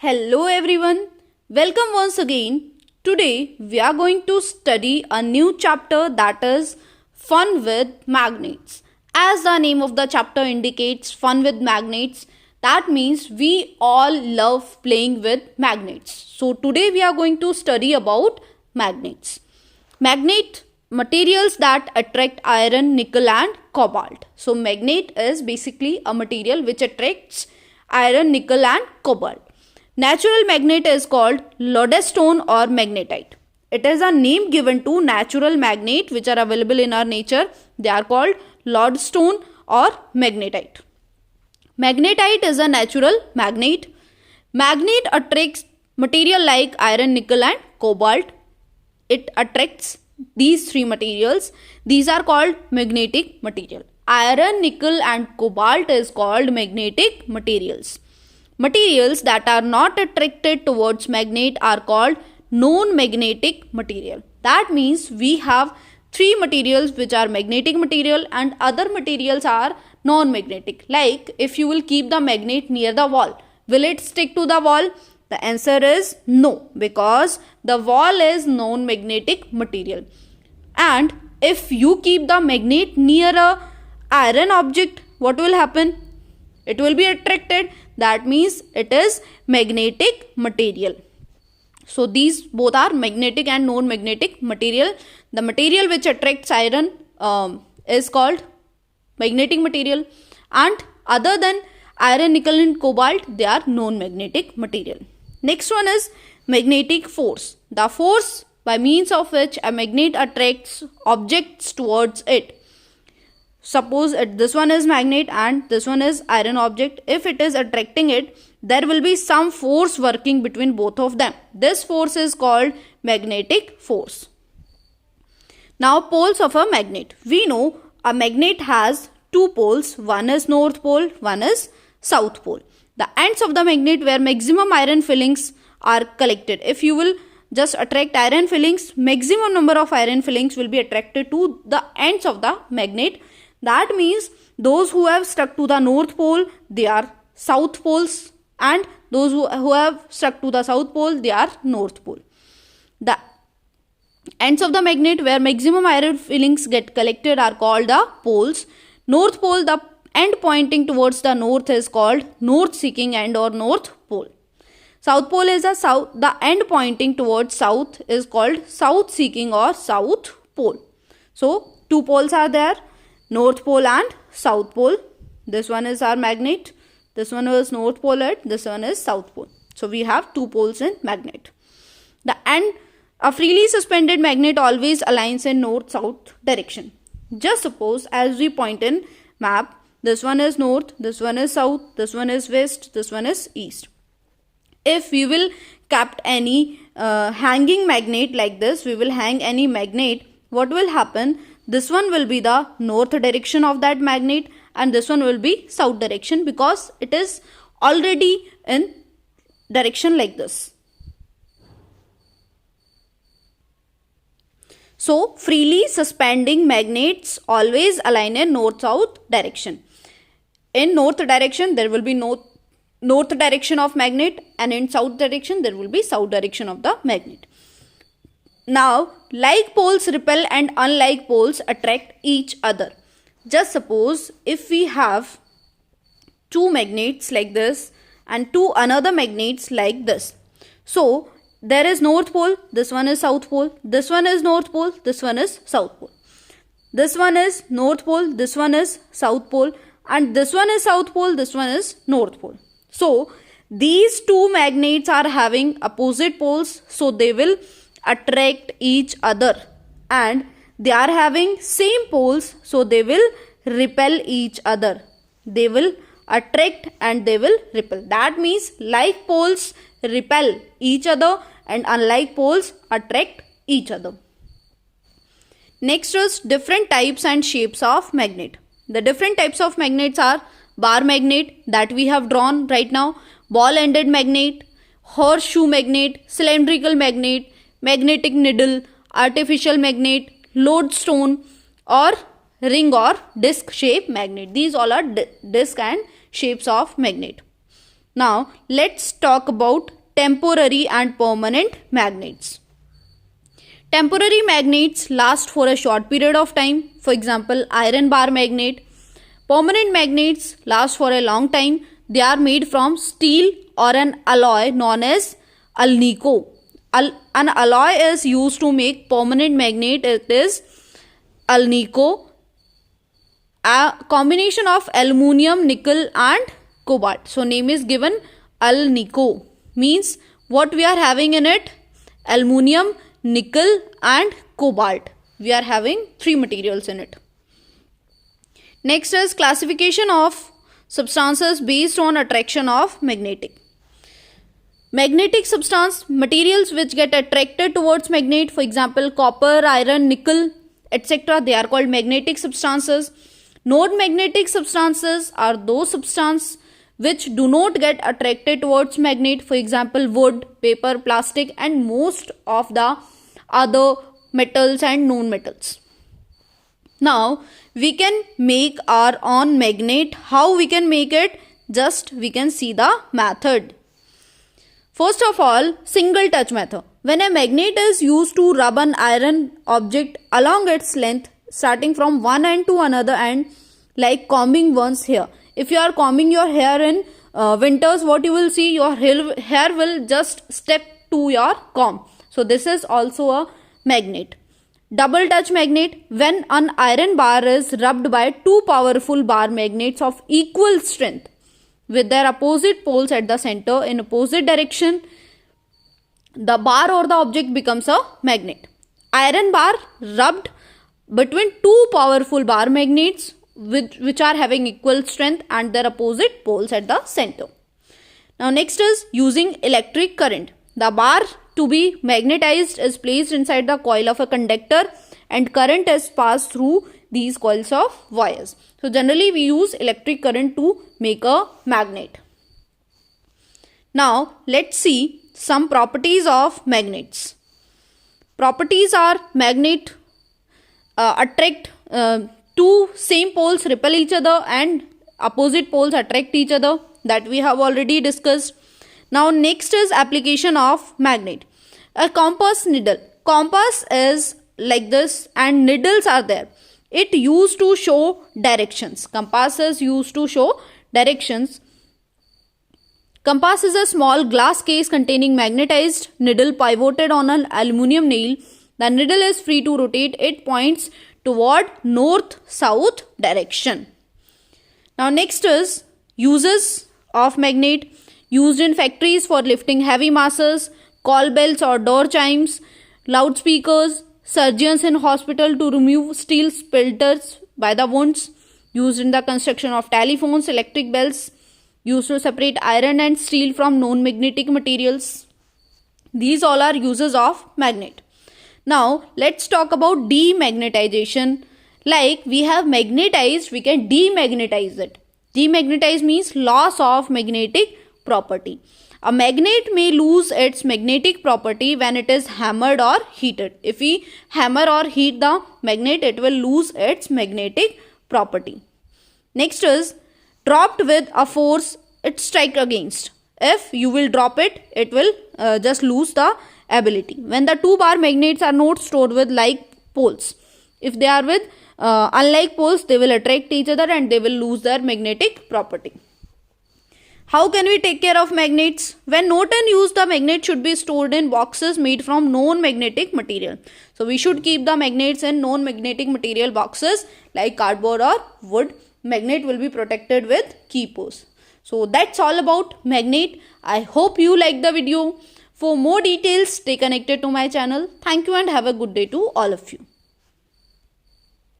Hello everyone, welcome once again. Today we are going to study a new chapter that is Fun with Magnets. As the name of the chapter indicates, fun with magnets, that means we all love playing with magnets. So today we are going to study about magnets. Magnet materials that attract iron, nickel and cobalt. So magnet is basically a material which attracts iron, nickel and cobalt. Natural magnet is called lodestone or magnetite. It is a name given to natural magnet which are available in our nature. They are called lodestone or magnetite. Magnetite is a natural magnet. Magnet attracts material like iron, nickel and cobalt. It attracts these three materials. These are called magnetic material. Iron, nickel and cobalt is called magnetic materials. Materials that are not attracted towards magnet are called non-magnetic material. That means we have three materials which are magnetic material and other materials are non-magnetic. Like if you will keep the magnet near the wall, will it stick to the wall? The answer is no, because the wall is non-magnetic material. And if you keep the magnet near a iron object, what will happen? It will be attracted. That means it is magnetic material. So these both are magnetic and non-magnetic material. The material which attracts iron is called magnetic material, and other than iron, nickel and cobalt, they are non-magnetic material. Next one is magnetic force. The force by means of which a magnet attracts objects towards it. Suppose this one is magnet and this one is iron object. If it is attracting it, there will be some force working between both of them. This force is called magnetic force. Now poles of a magnet. We know a magnet has two poles. One is north pole, one is south pole. The ends of the magnet where maximum iron fillings are collected. If you will just attract iron fillings, maximum number of iron fillings will be attracted to the ends of the magnet. That means those who have stuck to the north pole, they are south poles, and those who have stuck to the south pole, they are north pole. The ends of the magnet where maximum iron fillings get collected are called the poles. North pole, the end pointing towards the north, is called north seeking end or north pole. South pole is a south, the end pointing towards south is called south seeking or south pole. So two poles are there, north pole and south pole. This one is our magnet, this one is north pole and this one is south pole. So we have two poles in magnet. The end, a freely suspended magnet always aligns in north-south direction. Just suppose as we point in map, this one is north, this one is south, this one is west, this one is east. If we will kept any hanging magnet like this, we will hang any magnet, what will happen? This one will be the north direction of that magnet and this one will be south direction, because it is already in direction like this. So freely suspending magnets always align in north-south direction. In north direction there will be north direction of magnet, and in south direction there will be south direction of the magnet. Now, like poles repel and unlike poles attract each other. Just suppose if we have two magnets like this and two another magnets like this. So, there is north pole, this one is south pole, this one is north pole, this one is south pole. This one is north pole, this one is south pole, and this one is south pole, this one is north pole. So, these two magnets are having opposite poles, so they will attract each other, and they are having same poles, so they will repel each other. They will attract and they will repel. That means like poles repel each other and unlike poles attract each other. Next is different types and shapes of magnet. The different types of magnets are bar magnet that we have drawn right now, ball ended magnet, horseshoe magnet, cylindrical magnet, magnetic needle, artificial magnet, lodestone, or ring or disc shape magnet. These all are disc and shapes of magnet. Now let's talk about temporary and permanent magnets. Temporary magnets last for a short period of time. For example, iron bar magnet. Permanent magnets last for a long time. They are made from steel or an alloy known as alnico. An alloy is used to make permanent magnet. It is alnico, a combination of aluminium, nickel and cobalt. So name is given alnico, means what we are having in it: aluminium, nickel and cobalt. We are having three materials in it. Next is classification of substances based on attraction of magnetic. Magnetic substance, materials which get attracted towards magnet, for example copper, iron, nickel, etc. They are called magnetic substances. Non-magnetic substances are those substances which do not get attracted towards magnet, for example wood, paper, plastic and most of the other metals and non-metals. Now we can make our own magnet. How we can make it? Just we can see the method. First of all, single touch method. When a magnet is used to rub an iron object along its length, starting from one end to another end, like combing one's hair. If you are combing your hair in winters, what you will see, your hair will just stick to your comb. So this is also a magnet. Double touch magnet, when an iron bar is rubbed by two powerful bar magnets of equal strength with their opposite poles at the center in opposite direction, the bar or the object becomes a magnet. Iron bar rubbed between two powerful bar magnets which are having equal strength and their opposite poles at the center. Now next is using electric current. The bar to be magnetized is placed inside the coil of a conductor and current is passed through these coils of wires. So generally we use electric current to make a magnet. Now let's see some properties of magnets. Properties are: magnet attract two same poles repel each other and opposite poles attract each other, that we have already discussed. Now next is application of magnet. A compass needle. Compass is like this and needles are there. It used to show directions. Compass is used to show directions. Compass is a small glass case containing magnetized needle pivoted on an aluminium nail. The needle is free to rotate. It points toward north-south direction. Now next is uses of magnet. Used in factories for lifting heavy masses, call bells or door chimes, loudspeakers, surgeons in hospital to remove steel splinters by the wounds, used in the construction of telephones, electric bells, used to separate iron and steel from non-magnetic materials. These all are uses of magnet. Now let's talk about demagnetization. Like we have magnetized, we can demagnetize it. Demagnetize means loss of magnetic property. A magnet may lose its magnetic property when it is hammered or heated. If we hammer or heat the magnet, it will lose its magnetic property. Next is dropped with a force it strike against. If you will drop it, it will just lose the ability. When the two bar magnets are not stored with like poles, if they are with unlike poles, they will attract each other and they will lose their magnetic property. How can we take care of magnets? When not in use, the magnet should be stored in boxes made from non-magnetic material. So we should keep the magnets in non-magnetic material boxes like cardboard or wood. Magnet will be protected with keyposts. So that's all about magnet. I hope you like the video. For more details, stay connected to my channel. Thank you and have a good day to all of you.